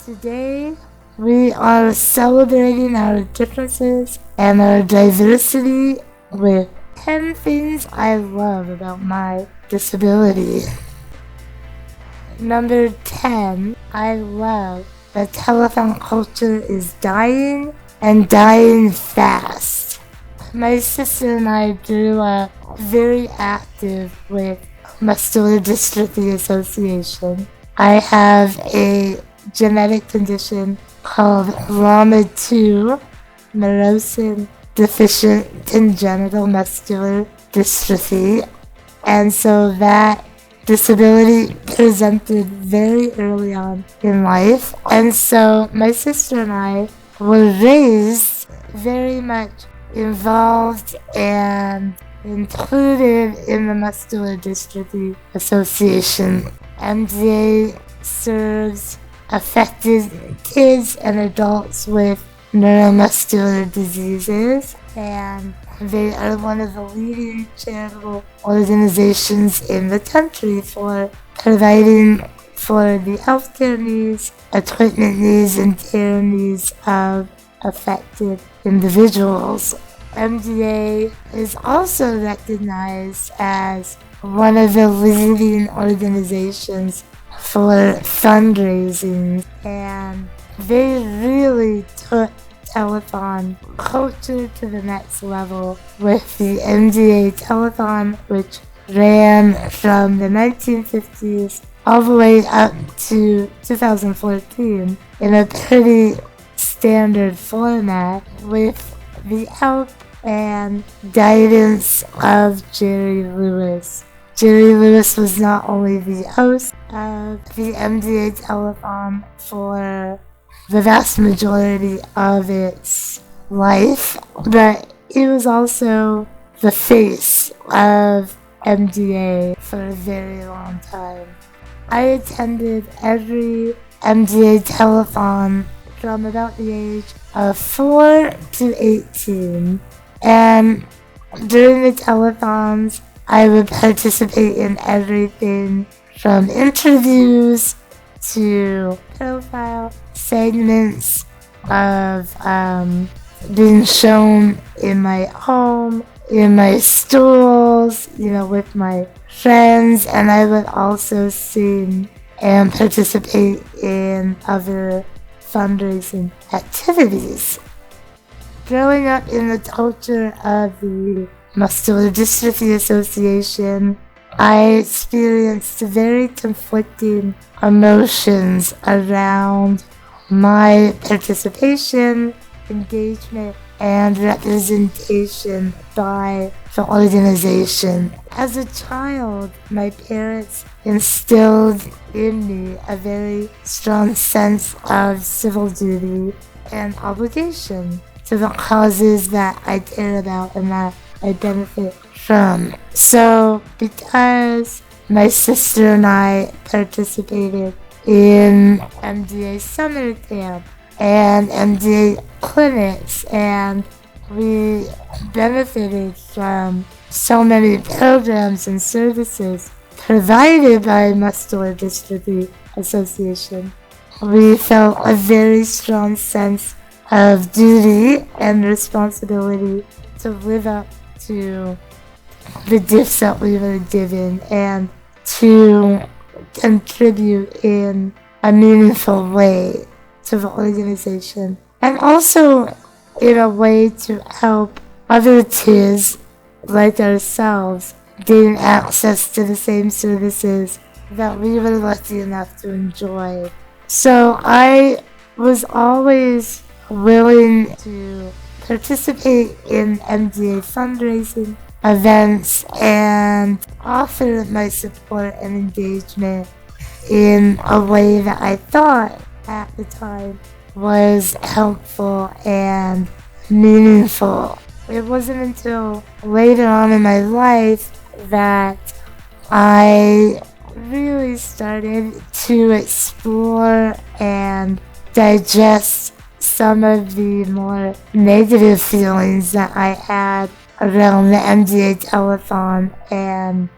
Today, we are celebrating our differences and our diversity with 10 things I love about my disability. Number 10, I love that telethon culture is dying and dying fast. My sister and I grew up very active with Muscular Dystrophy Association. I have a genetic condition called RAMA2, Morosin Deficient Congenital Muscular Dystrophy, and so that disability presented very early on in life, and so my sister and I were raised very much involved and included in the Muscular Dystrophy Association. MDA serves affected kids and adults with neuromuscular diseases, and they are one of the leading charitable organizations in the country for providing for the healthcare needs, equipment needs, and care needs of affected individuals. MDA is also recognized as one of the leading organizations for fundraising, and they really took telethon culture to the next level with the MDA telethon, which ran from the 1950s all the way up to 2014 in a pretty standard format with the help and guidance of Jerry Lewis. Jerry Lewis was not only the host of the MDA telethon for the vast majority of its life, but he was also the face of MDA for a very long time. I attended every MDA telethon from about the age of 4 to 18, and during the telethons, I would participate in everything from interviews to profile segments of being shown in my home, in my stools, with my friends, and I would also sing and participate in other fundraising activities. Growing up in the culture of the Muscular Dystrophy Association, I experienced very conflicting emotions around my participation, engagement, and representation by the organization. As a child, my parents instilled in me a very strong sense of civil duty and obligation to the causes that I care about and that I benefit from. So, because my sister and I participated in MDA summer camp and MDA clinics, and we benefited from so many programs and services provided by Muscular Dystrophy Association, we felt a very strong sense of duty and responsibility to live up to the gifts that we were given and to contribute in a meaningful way to the organization, and also in a way to help other kids like ourselves gain access to the same services that we were lucky enough to enjoy. So I was always willing to participate in MDA fundraising events and offer my support and engagement in a way that I thought at the time was helpful and meaningful. It wasn't until later on in my life that I really started to explore and digest some of the more negative feelings that I had around the MDA telethon and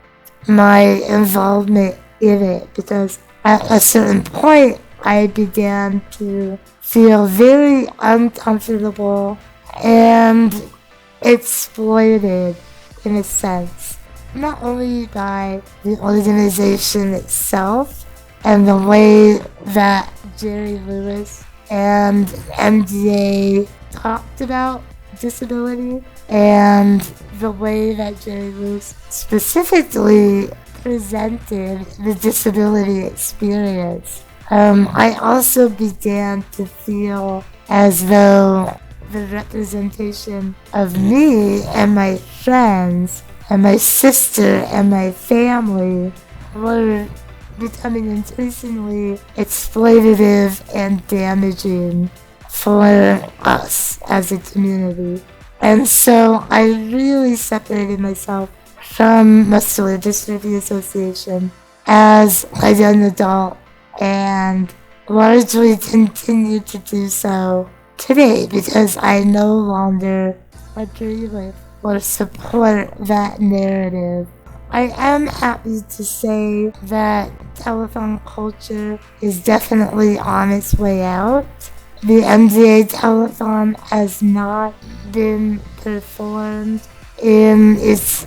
my involvement in it, because at a certain point I began to feel very uncomfortable and exploited in a sense, not only by the organization itself and the way that Jerry Lewis and MDA talked about disability and the way that Jerry Lewis specifically presented the disability experience. I also began to feel as though the representation of me and my friends and my sister and my family were becoming increasingly exploitative and damaging for us as a community. And so I really separated myself from Muscular Dystrophy Association as a young adult and largely continue to do so today because I no longer agree with or support that narrative. I am happy to say that telethon culture is definitely on its way out. The MDA telethon has not been performed in its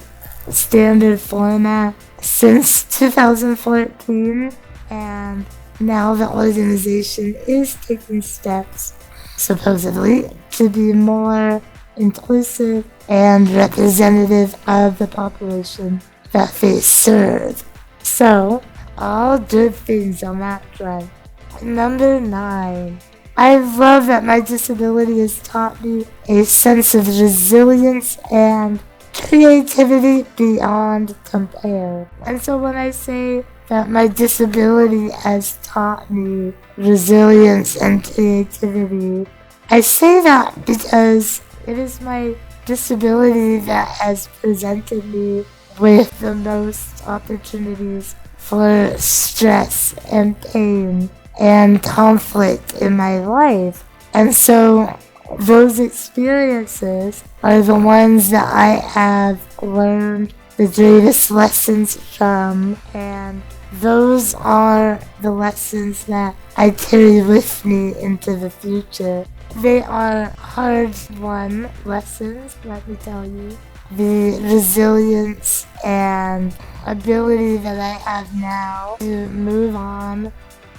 standard format since 2014, and now the organization is taking steps, supposedly, to be more inclusive and representative of the population that they serve. So, all good things on that front. Number 9. I love that my disability has taught me a sense of resilience and creativity beyond compare. And so when I say that my disability has taught me resilience and creativity, I say that because it is my disability that has presented me with the most opportunities for stress and pain and conflict in my life. And so those experiences are the ones that I have learned the greatest lessons from, and those are the lessons that I carry with me into the future. They are hard-won lessons, let me tell you. The resilience and ability that I have now to move on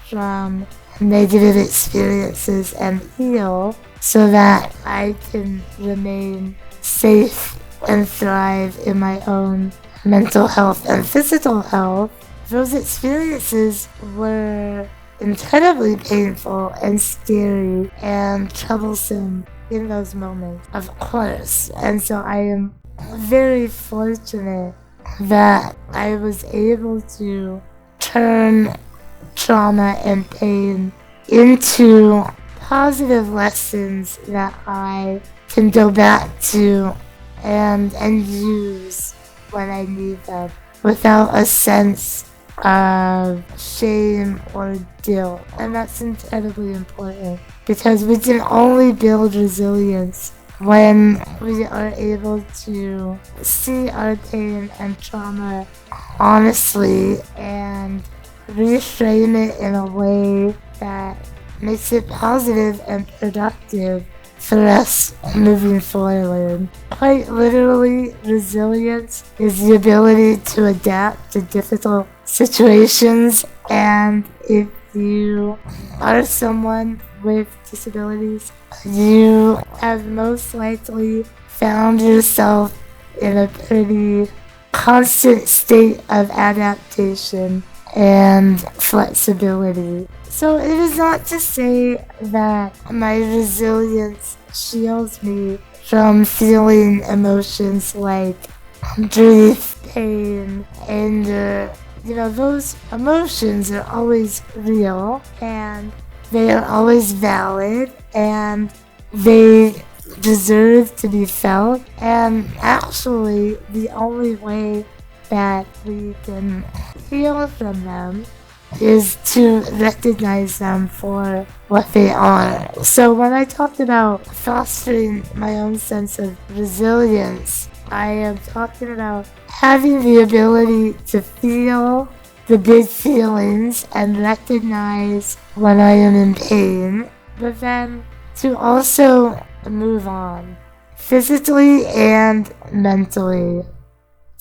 from negative experiences and heal so that I can remain safe and thrive in my own mental health and physical health. Those experiences were incredibly painful and scary and troublesome in those moments, of course. And so I am very fortunate that I was able to turn trauma and pain into positive lessons that I can go back to and use when I need them without a sense of shame or guilt. And that's incredibly important because we can only build resilience when we are able to see our pain and trauma honestly and reframe it in a way that makes it positive and productive for us moving forward. Quite literally, resilience is the ability to adapt to difficult situations, and if you are someone with disabilities, you have most likely found yourself in a pretty constant state of adaptation and flexibility. So it is not to say that my resilience shields me from feeling emotions like grief, pain, anger. Those emotions are always real and they are always valid and they deserve to be felt. And actually, the only way that we can heal from them is to recognize them for what they are. So when I talked about fostering my own sense of resilience, I am talking about having the ability to feel the big feelings and recognize when I am in pain, but then to also move on, physically and mentally.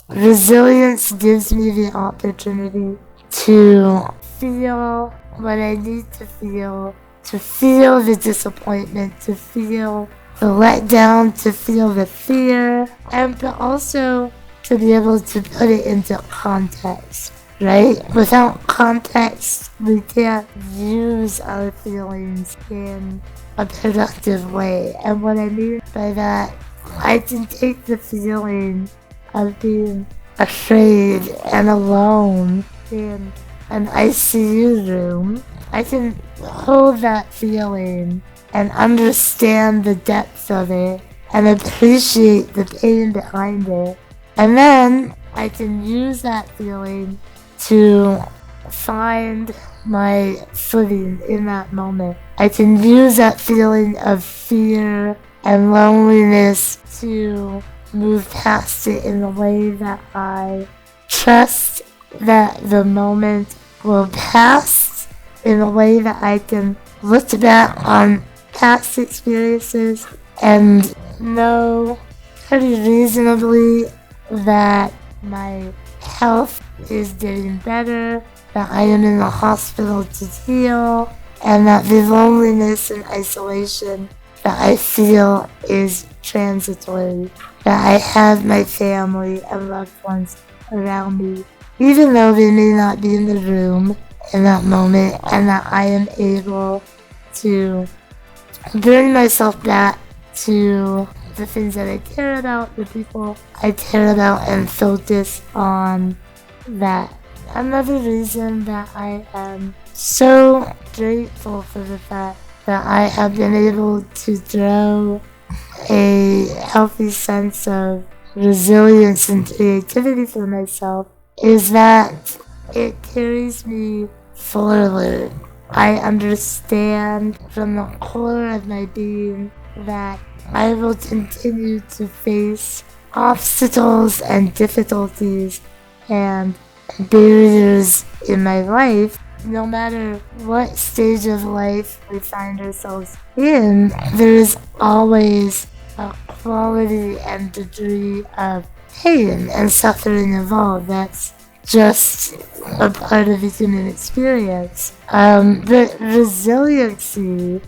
Resilience gives me the opportunity to feel what I need to feel the disappointment, to feel the letdown, to feel the fear, and to also to be able to put it into context, right? Without context, we can't use our feelings in a productive way. And what I mean by that, I can take the feeling of being afraid and alone in an ICU room. I can hold that feeling and understand the depth of it and appreciate the pain behind it. And then I can use that feeling to find my footing in that moment. I can use that feeling of fear and loneliness to move past it in a way that I trust that the moment will pass, in a way that I can look back on past experiences and know pretty reasonably that my health is getting better, that I am in the hospital to heal, and that the loneliness and isolation that I feel is transitory, that I have my family and loved ones around me, even though they may not be in the room in that moment, and that I am able to bring myself back to the things that I care about, the people I care about, and focus on that. Another reason that I am so grateful for the fact that I have been able to throw a healthy sense of resilience and creativity for myself is that it carries me forward. I understand from the core of my being that I will continue to face obstacles and difficulties and barriers in my life. No matter what stage of life we find ourselves in, there is always a quality and degree of pain and suffering involved. That's just a part of the human experience. But resiliency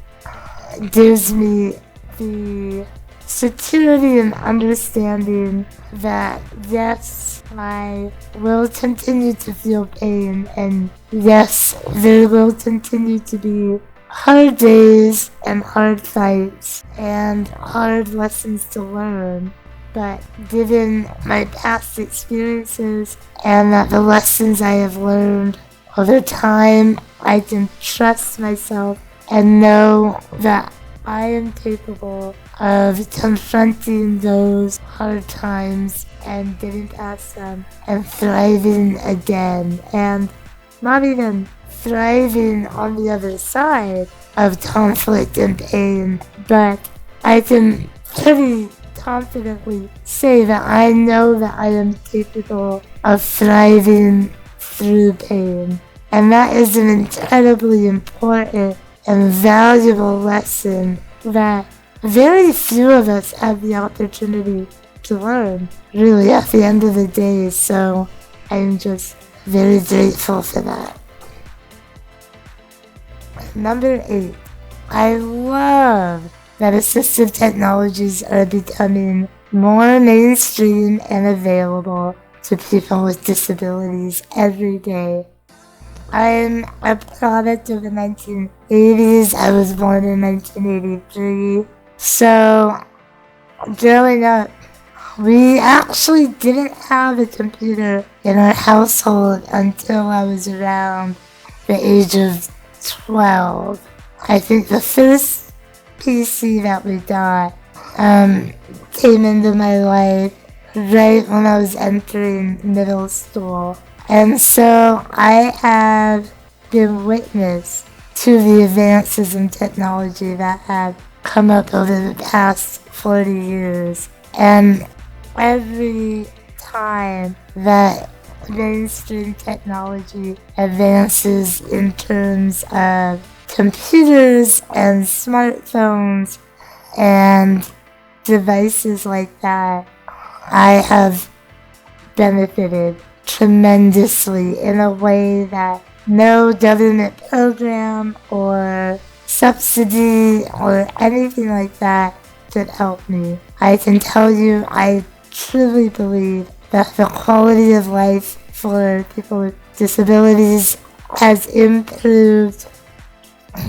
gives me the security and understanding that yes, I will continue to feel pain, and yes, there will continue to be hard days and hard fights and hard lessons to learn. But given my past experiences and that the lessons I have learned over time, I can trust myself and know that I am capable of confronting those hard times and getting past them and thriving again, and not even thriving on the other side of conflict and pain, but I can pretty confidently say that I know that I am capable of thriving through pain. And that is an incredibly important and valuable lesson that very few of us have the opportunity to learn, really, at the end of the day. So I'm just very grateful for that. Number 8, I love that assistive technologies are becoming more mainstream and available to people with disabilities every day. I'm a product of the 1980s. I was born in 1983. So, growing up, we actually didn't have a computer in our household until I was around the age of 12. I think the first PC that we got came into my life right when I was entering middle school. And so I have been witness to the advances in technology that have come up over the past 40 years. And every time that mainstream technology advances in terms of computers and smartphones and devices like that, I have benefited tremendously in a way that no government program or subsidy or anything like that could help me. I can tell you, I truly believe that the quality of life for people with disabilities has improved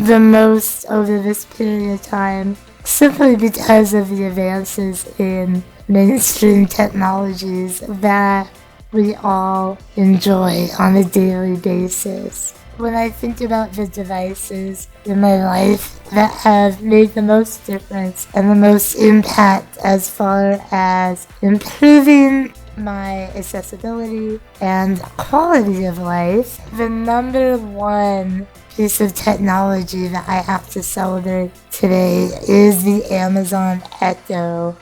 the most over this period of time, simply because of the advances in mainstream technologies that we all enjoy on a daily basis. When I think about the devices in my life that have made the most difference and the most impact as far as improving my accessibility and quality of life, the number one piece of technology that I have to celebrate today is the Amazon Echo.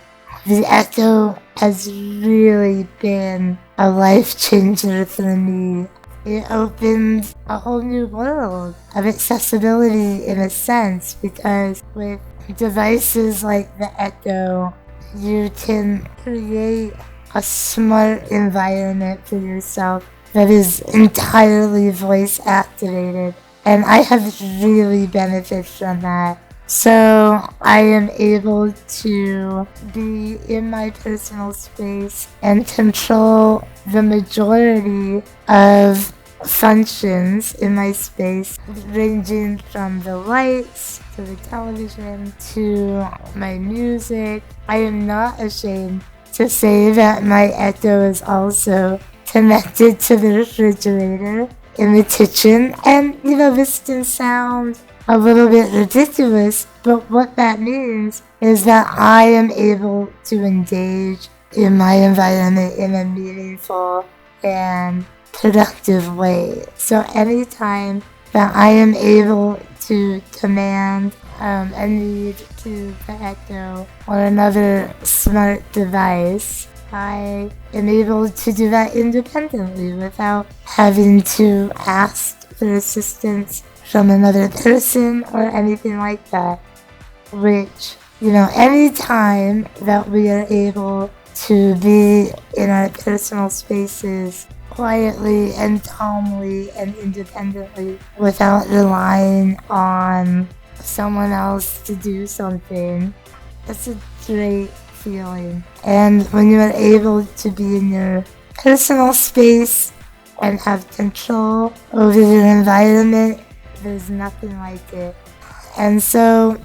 The Echo has really been a life changer for me. It opened a whole new world of accessibility in a sense, because with devices like the Echo, you can create a smart environment for yourself that is entirely voice activated. And I have really benefited from that. So I am able to be in my personal space and control the majority of functions in my space, ranging from the lights to the television to my music. I am not ashamed to say that my Echo is also connected to the refrigerator in the kitchen. And this can sound a little bit ridiculous, but what that means is that I am able to engage in my environment in a meaningful and productive way. So anytime that I am able to command a need to the Echo or another smart device, I am able to do that independently without having to ask for assistance from another person or anything like that. Which, any time that we are able to be in our personal spaces quietly and calmly and independently without relying on someone else to do something, that's a great feeling. And when you are able to be in your personal space and have control over your environment, there's nothing like it. And so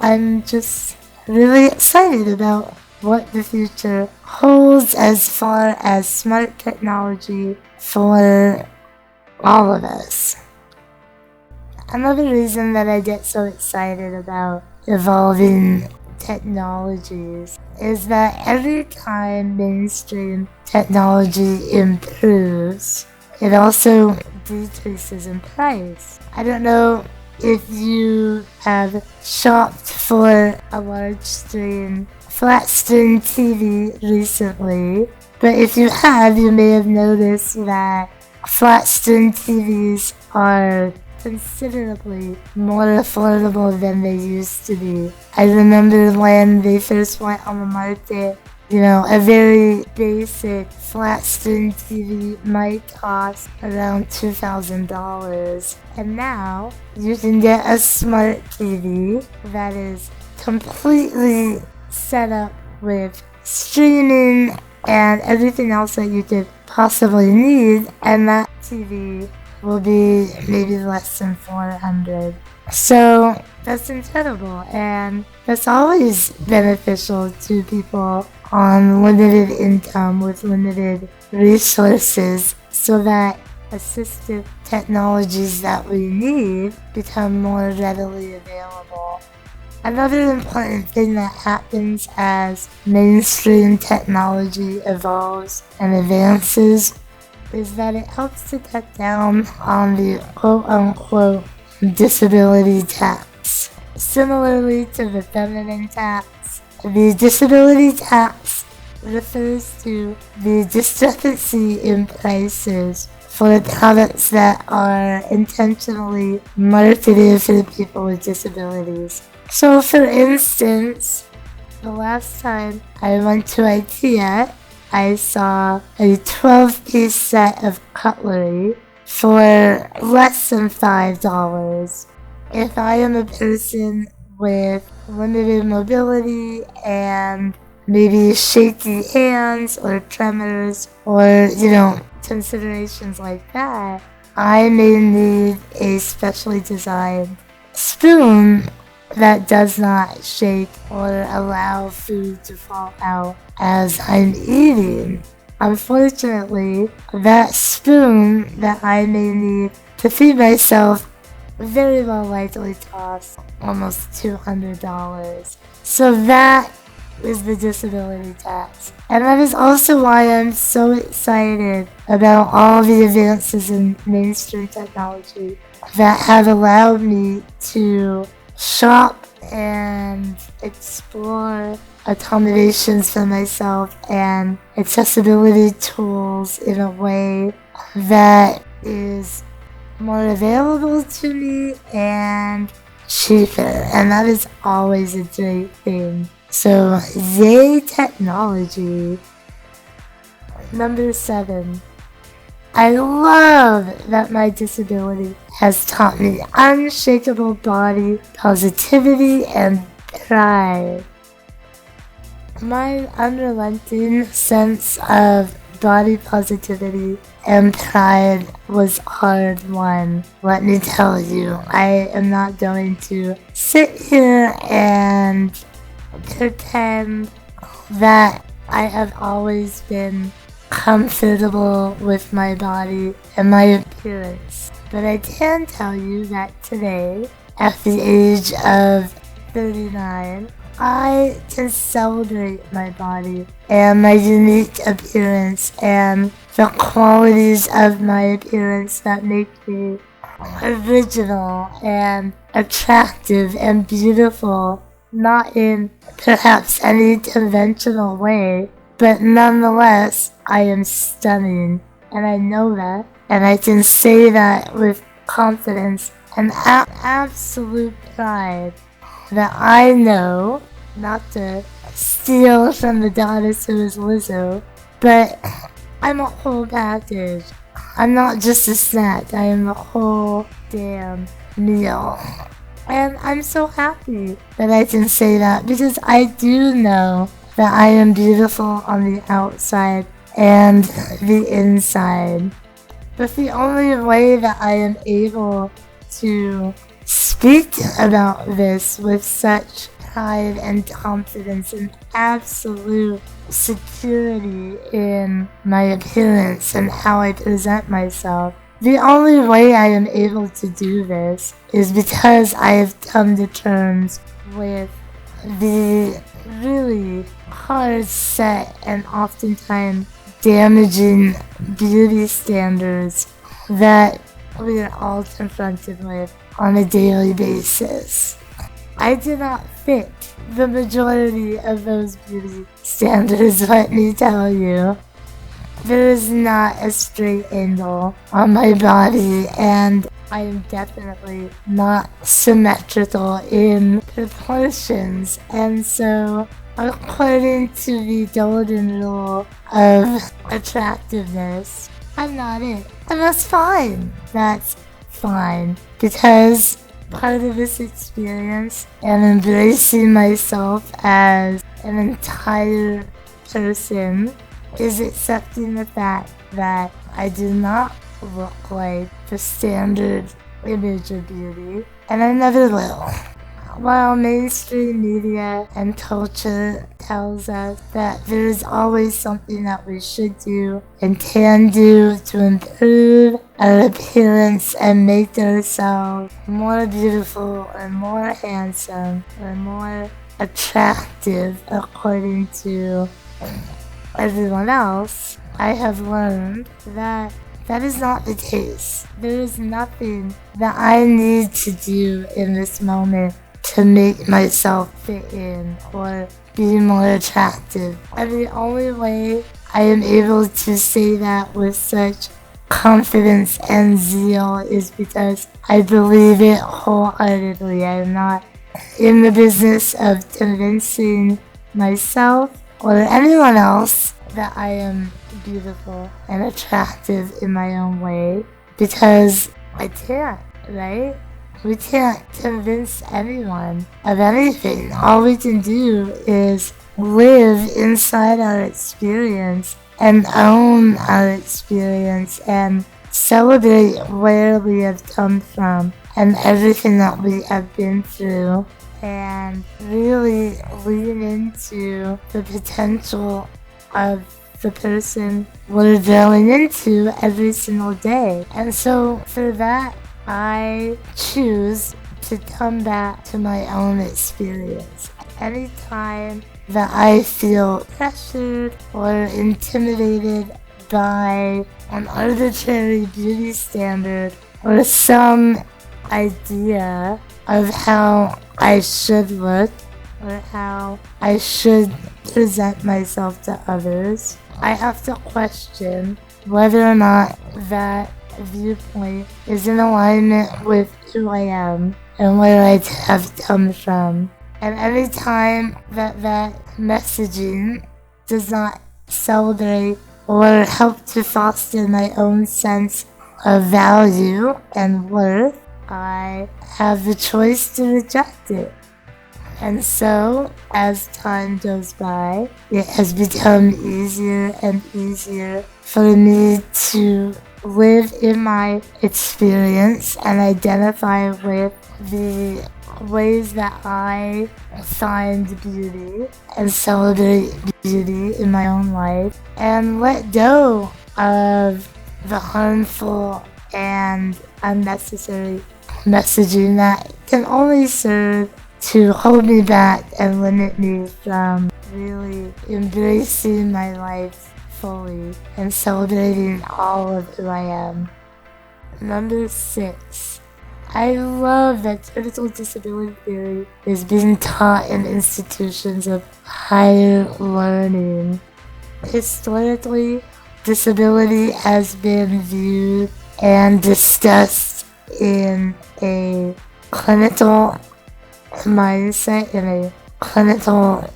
I'm just really excited about what the future holds as far as smart technology for all of us. Another reason that I get so excited about evolving technologies is that every time mainstream technology improves, it also decreases in price. I don't know if you have shopped for a large screen, flat screen TV recently, but if you have, you may have noticed that flat screen TVs are considerably more affordable than they used to be. I remember when they first went on the market, a very basic flat screen TV might cost around $2,000. And now you can get a smart TV that is completely set up with streaming and everything else that you could possibly need, and that TV will be maybe less than $400. So that's incredible, and that's always beneficial to people on limited income with limited resources, so that assistive technologies that we need become more readily available. Another important thing that happens as mainstream technology evolves and advances is that it helps to cut down on the quote-unquote disability tax. Similarly to the feminine tax, the disability tax refers to the discrepancy in prices for products that are intentionally marketed for people with disabilities. So for instance, the last time I went to IKEA, I saw a 12-piece set of cutlery for less than $5. If I am a person with limited mobility and maybe shaky hands or tremors or, considerations like that, I may need a specially designed spoon that does not shake or allow food to fall out as I'm eating. Unfortunately, that spoon that I may need to feed myself very well likely costs almost $200. So that is the disability tax. And that is also why I'm so excited about all the advances in mainstream technology that have allowed me to shop and explore accommodations for myself and accessibility tools in a way that is more available to me and cheaper, and that is always a great thing. So yay technology. Number 7. I love that my disability has taught me unshakable body positivity and pride. My unrelenting sense of body positivity and pride was hard-won. Let me tell you, I am not going to sit here and pretend that I have always been comfortable with my body and my appearance. But I can tell you that today, at the age of 39, I can celebrate my body and my unique appearance and the qualities of my appearance that make me original and attractive and beautiful, not in perhaps any conventional way, but nonetheless, I am stunning, and I know that, and I can say that with confidence and absolute pride that I know, not to steal from the goddess who is Lizzo, but I'm a whole package. I'm not just a snack, I am the whole damn meal. And I'm so happy that I can say that because I do know that I am beautiful on the outside and the inside. But the only way that I am able to speak about this with such pride and confidence and absolute security in my appearance and how I present myself, the only way I am able to do this is because I have come to terms with the really hard set and oftentimes damaging beauty standards that we are all confronted with on a daily basis. I do not fit the majority of those beauty standards, let me tell you. There is not a straight angle on my body, and I am definitely not symmetrical in proportions, and so according to the golden rule of attractiveness, I'm not it. And that's fine. That's fine. Because part of this experience and embracing myself as an entire person is accepting the fact that I do not look like the standard image of beauty, and I never will. While mainstream media and culture tells us that there is always something that we should do and can do to improve our appearance and make ourselves more beautiful or more handsome or more attractive according to everyone else, I have learned that that is not the case. There is nothing that I need to do in this moment to make myself fit in or be more attractive. And the only way I am able to say that with such confidence and zeal is because I believe it wholeheartedly. I'm not in the business of convincing myself or anyone else that I am beautiful and attractive in my own way, because I can't, right? We can't convince anyone of anything. All we can do is live inside our experience and own our experience and celebrate where we have come from and everything that we have been through, and really lean into the potential of the person we're growing into every single day. And so for that, I choose to come back to my own experience. Anytime that I feel pressured or intimidated by an arbitrary beauty standard or some idea of how I should look or how I should present myself to others, I have to question whether or not that viewpoint is in alignment with who I am and where I have come from. And any time that messaging does not celebrate or help to foster my own sense of value and worth, I have the choice to reject it. And so, as time goes by, it has become easier and easier for me to live in my experience and identify with the ways that I find beauty and celebrate beauty in my own life, and let go of the harmful and unnecessary messaging that can only serve to hold me back and limit me from really embracing my life fully and celebrating all of who I am. Number 6. I love that critical disability theory is being taught in institutions of higher learning. Historically, disability has been viewed and discussed in a clinical mindset, in a clinical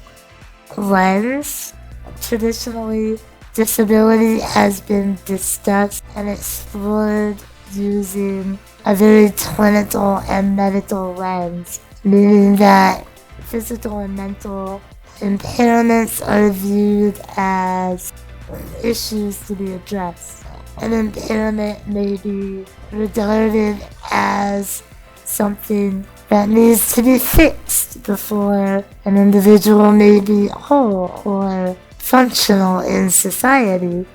lens. Traditionally, disability has been discussed and explored using a very clinical and medical lens, meaning that physical and mental impairments are viewed as issues to be addressed. An impairment may be regarded as something that needs to be fixed before an individual may be whole or functional in society.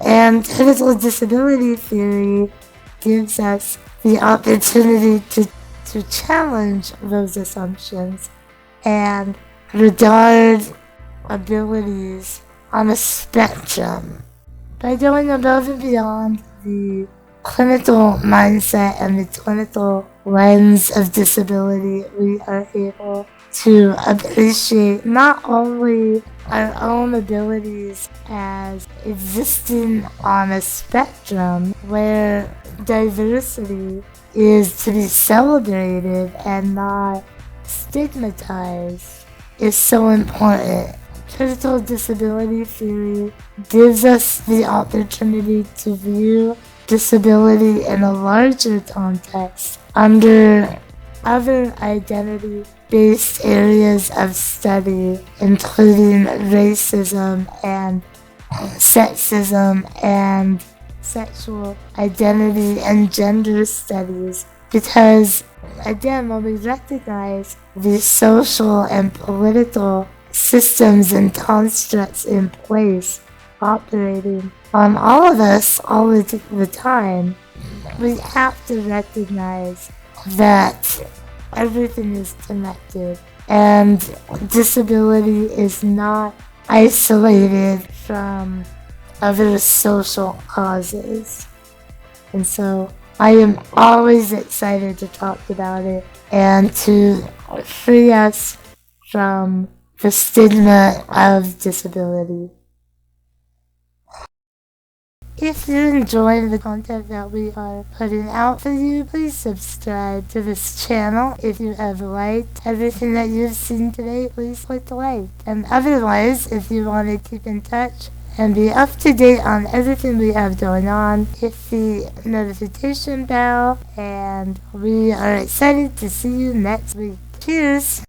And critical disability theory gives us the opportunity to challenge those assumptions and regard abilities on a spectrum. By going above and beyond the clinical mindset and the clinical lens of disability, we are able to appreciate not only our own abilities as existing on a spectrum where diversity is to be celebrated and not stigmatized, is so important. Critical disability theory gives us the opportunity to view disability in a larger context under other identity-based areas of study, including racism and sexism and sexual identity and gender studies, because again, when we recognize the social and political systems and constructs in place operating on all of us all the time, we have to recognize that everything is connected and disability is not isolated from other social causes. And so I am always excited to talk about it and to free us from the stigma of disability. If you're enjoying the content that we are putting out for you, please subscribe to this channel. If you have liked everything that you've seen today, please click like. And otherwise, if you want to keep in touch and be up to date on everything we have going on, hit the notification bell, and we are excited to see you next week. Cheers!